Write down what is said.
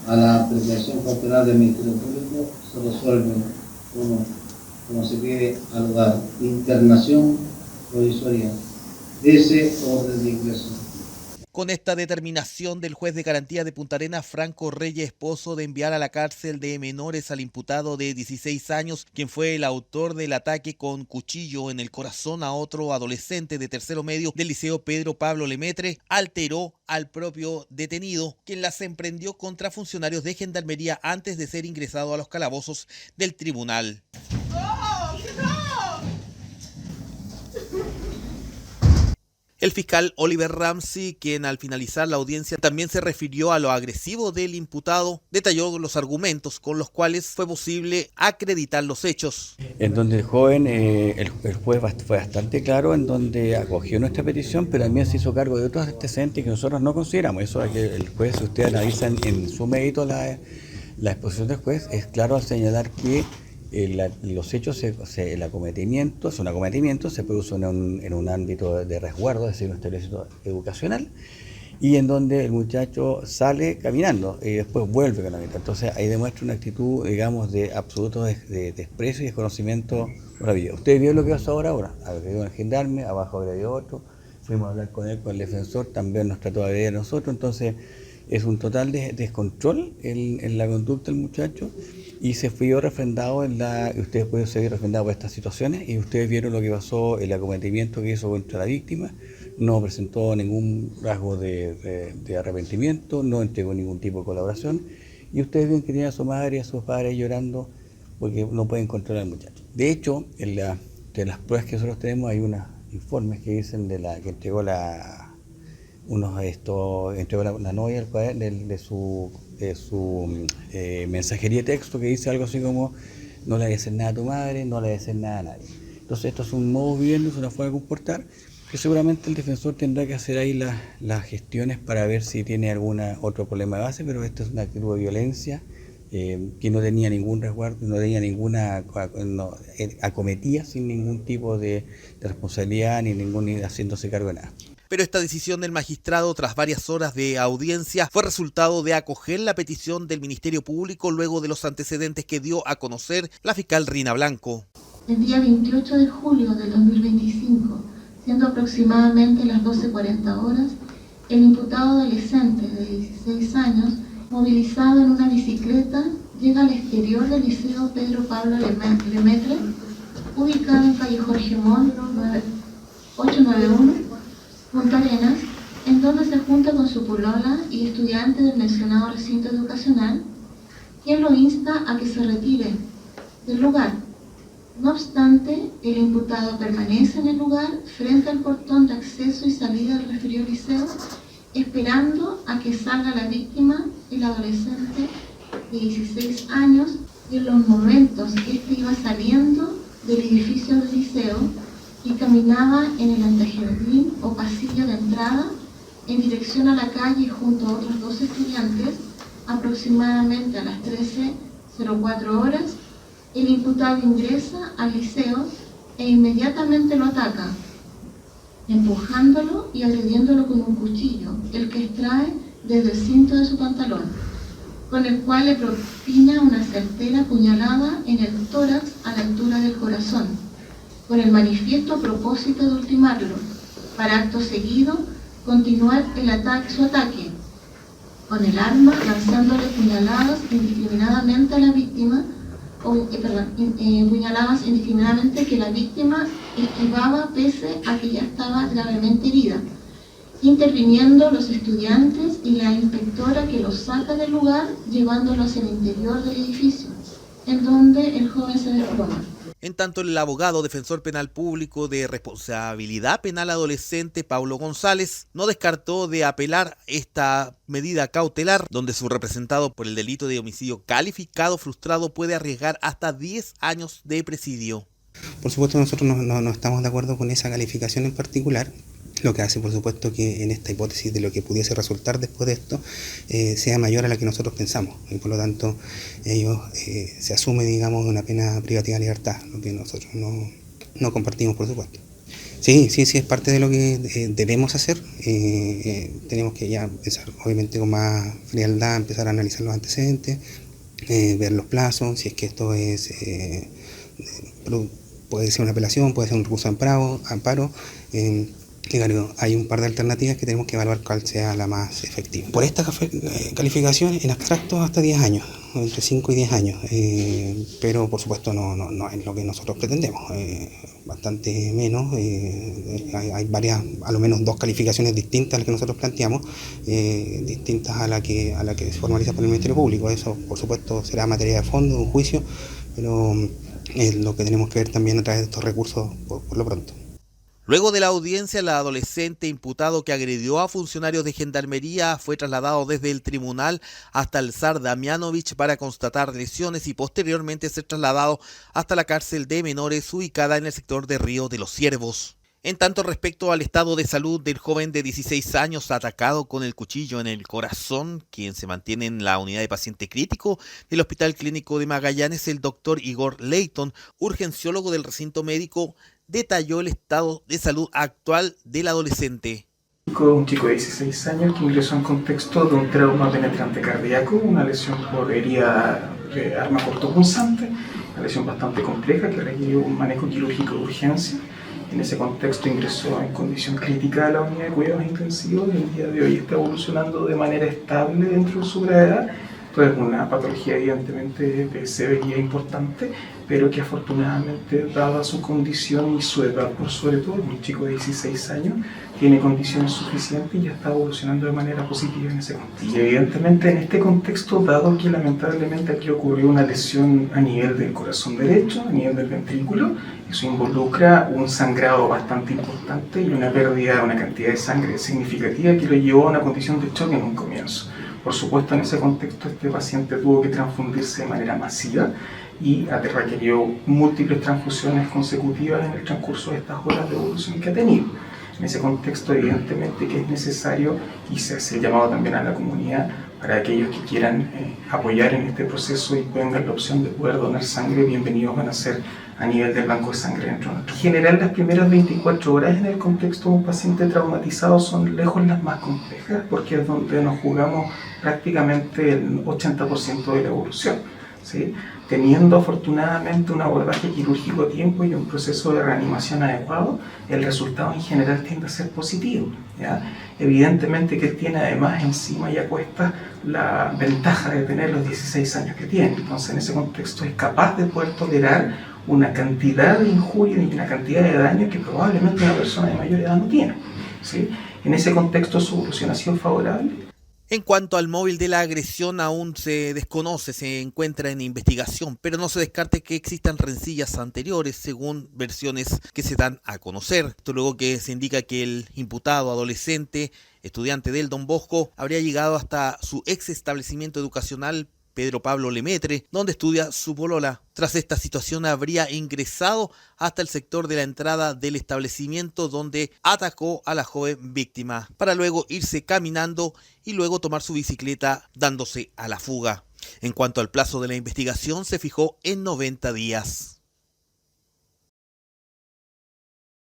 a la apreciación cautelar del Ministerio Público, se resuelve como se pide al lugar, internación provisoria de ese orden de ingreso. Con esta determinación del juez de garantía de Punta Arenas, Franco Reyes Esposo, de enviar a la cárcel de menores al imputado de 16 años, quien fue el autor del ataque con cuchillo en el corazón a otro adolescente de tercero medio del Liceo Pedro Pablo Lemaitre, alteró al propio detenido, quien las emprendió contra funcionarios de Gendarmería antes de ser ingresado a los calabozos del tribunal. El fiscal Oliver Ramsey, quien al finalizar la audiencia también se refirió a lo agresivo del imputado, detalló los argumentos con los cuales fue posible acreditar los hechos. En donde el joven, el juez fue bastante claro en donde acogió nuestra petición, pero también se hizo cargo de otros antecedentes que nosotros no consideramos. Eso es que el juez, si ustedes analizan en su mérito la exposición del juez, es claro al señalar que los hechos, el acometimiento, es un acometimiento, se produce en un ámbito de resguardo, es decir, un establecimiento educacional, y en donde el muchacho sale caminando y después vuelve caminando. Entonces ahí demuestra una actitud, digamos, de absoluto desprecio y desconocimiento por la vida. Ustedes vieron lo que pasó ahora, agredió al gendarme, abajo agredió otro, fuimos a hablar con él, con el defensor, también nos trató de agredir a nosotros, entonces es un total descontrol en la conducta del muchacho y se vio refrendado ustedes pueden seguir refrendados por estas situaciones y ustedes vieron lo que pasó, el acometimiento que hizo contra la víctima, no presentó ningún rasgo de arrepentimiento, no entregó ningún tipo de colaboración y ustedes ven que tiene a su madre y a sus padres llorando porque no pueden controlar al muchacho. De hecho, de las pruebas que nosotros tenemos hay unos informes que dicen que entregó entregó la novia de su mensajería de texto que dice algo así como no le voy a decir nada a tu madre, no le voy a decir nada a nadie. Entonces esto es un modo viviendo, es una forma de comportar que seguramente el defensor tendrá que hacer ahí las gestiones para ver si tiene algún otro problema de base, pero esto es una actitud de violencia que no tenía ningún resguardo, no tenía acometía sin ningún tipo de responsabilidad ni haciéndose cargo de nada. Pero esta decisión del magistrado, tras varias horas de audiencia, fue resultado de acoger la petición del Ministerio Público luego de los antecedentes que dio a conocer la fiscal Rina Blanco. El día 28 de julio de 2025, siendo aproximadamente las 12:40 horas, el imputado adolescente de 16 años, movilizado en una bicicleta, llega al exterior del Liceo Pedro Pablo Lemaitre, ubicado en calle Jorge Montt, 891, Punta Arenas, en donde se junta con su polola y estudiante del mencionado recinto educacional, quien lo insta a que se retire del lugar. No obstante, el imputado permanece en el lugar frente al portón de acceso y salida del referido liceo, esperando a que salga la víctima, el adolescente de 16 años, y en los momentos que éste iba saliendo del edificio del liceo y caminaba en el antejardín o pasillo de entrada en dirección a la calle junto a otros dos estudiantes, aproximadamente a las 13:04 horas, el imputado ingresa al liceo e inmediatamente lo ataca, empujándolo y agrediéndolo con un cuchillo, el que extrae desde el cinto de su pantalón, con el cual le propina una certera puñalada en el tórax a la altura del corazón, con el manifiesto propósito de ultimarlo, para acto seguido continuar su ataque, con el arma lanzándole puñaladas indiscriminadamente a la víctima, puñaladas indiscriminadamente que la víctima esquivaba pese a que ya estaba gravemente herida, interviniendo los estudiantes y la inspectora que los saca del lugar llevándolo hacia el interior del edificio, en donde el joven se desploma. En tanto, el abogado defensor penal público de responsabilidad penal adolescente, Paulo González, no descartó de apelar esta medida cautelar, donde su representado por el delito de homicidio calificado frustrado puede arriesgar hasta 10 años de presidio. Por supuesto, nosotros no estamos de acuerdo con esa calificación en particular, lo que hace, por supuesto, que en esta hipótesis de lo que pudiese resultar después de esto sea mayor a la que nosotros pensamos, y por lo tanto ellos se asume, digamos, una pena privativa de libertad, lo que nosotros no compartimos, por supuesto. Sí, es parte de lo que debemos hacer. Tenemos que ya empezar, obviamente, con más frialdad, empezar a analizar los antecedentes, ver los plazos, si es que esto es puede ser una apelación, puede ser un recurso de amparo. Claro, hay un par de alternativas que tenemos que evaluar cuál sea la más efectiva. Por esta calificación, en abstracto, hasta 10 años, entre 5 y 10 años, pero por supuesto no es lo que nosotros pretendemos, bastante menos. Hay varias, a lo menos 2 calificaciones distintas a las que nosotros planteamos, distintas a la que se formaliza por el Ministerio Público. Eso, por supuesto, será materia de fondo, de un juicio, pero es lo que tenemos que ver también a través de estos recursos por lo pronto. Luego de la audiencia, el adolescente imputado que agredió a funcionarios de gendarmería fue trasladado desde el tribunal hasta el SAR Damianovich para constatar lesiones y posteriormente ser trasladado hasta la cárcel de menores ubicada en el sector de Río de los Ciervos. En tanto, respecto al estado de salud del joven de 16 años atacado con el cuchillo en el corazón, quien se mantiene en la unidad de paciente crítico del Hospital Clínico de Magallanes, el doctor Igor Leighton, urgenciólogo del recinto médico, detalló el estado de salud actual del adolescente. Un chico de 16 años que ingresó en contexto de un trauma penetrante cardíaco, una lesión por herida de arma cortopunzante, una lesión bastante compleja que requirió un manejo quirúrgico de urgencia. En ese contexto ingresó en condición crítica a la unidad de cuidados intensivos y el día de hoy está evolucionando de manera estable dentro de su gravedad. Entonces, una patología evidentemente de severidad importante, pero que afortunadamente, dada su condición y su edad, por sobre todo, un chico de 16 años, tiene condiciones suficientes y ya está evolucionando de manera positiva en ese contexto. Y evidentemente en este contexto, dado que lamentablemente aquí ocurrió una lesión a nivel del corazón derecho, a nivel del ventrículo, eso involucra un sangrado bastante importante y una pérdida, una cantidad de sangre significativa que lo llevó a una condición de choque en un comienzo. Por supuesto, en ese contexto este paciente tuvo que transfundirse de manera masiva y requirió múltiples transfusiones consecutivas en el transcurso de estas horas de evolución que ha tenido. En ese contexto, evidentemente que es necesario y se hace el llamado también a la comunidad para aquellos que quieran apoyar en este proceso y tengan la opción de poder donar sangre, bienvenidos van a ser a nivel del banco de sangre dentro. En general, las primeras 24 horas en el contexto de un paciente traumatizado son lejos las más complejas porque es donde nos jugamos prácticamente el 80% de la evolución, ¿sí? Teniendo afortunadamente un abordaje quirúrgico a tiempo y un proceso de reanimación adecuado, el resultado en general tiende a ser positivo, ¿ya? Evidentemente que él tiene además encima y a cuestas la ventaja de tener los 16 años que tiene, entonces en ese contexto es capaz de poder tolerar una cantidad de injurias y una cantidad de daños que probablemente una persona de mayor edad no tiene, ¿sí? En ese contexto su evolución ha sido favorable. En cuanto al móvil de la agresión, aún se desconoce, se encuentra en investigación, pero no se descarte que existan rencillas anteriores según versiones que se dan a conocer. Esto luego que se indica que el imputado adolescente, estudiante del Don Bosco, habría llegado hasta su ex establecimiento educacional Pedro Pablo Lemaitre, donde estudia su polola. Tras esta situación habría ingresado hasta el sector de la entrada del establecimiento donde atacó a la joven víctima, para luego irse caminando y luego tomar su bicicleta dándose a la fuga. En cuanto al plazo de la investigación, se fijó en 90 días.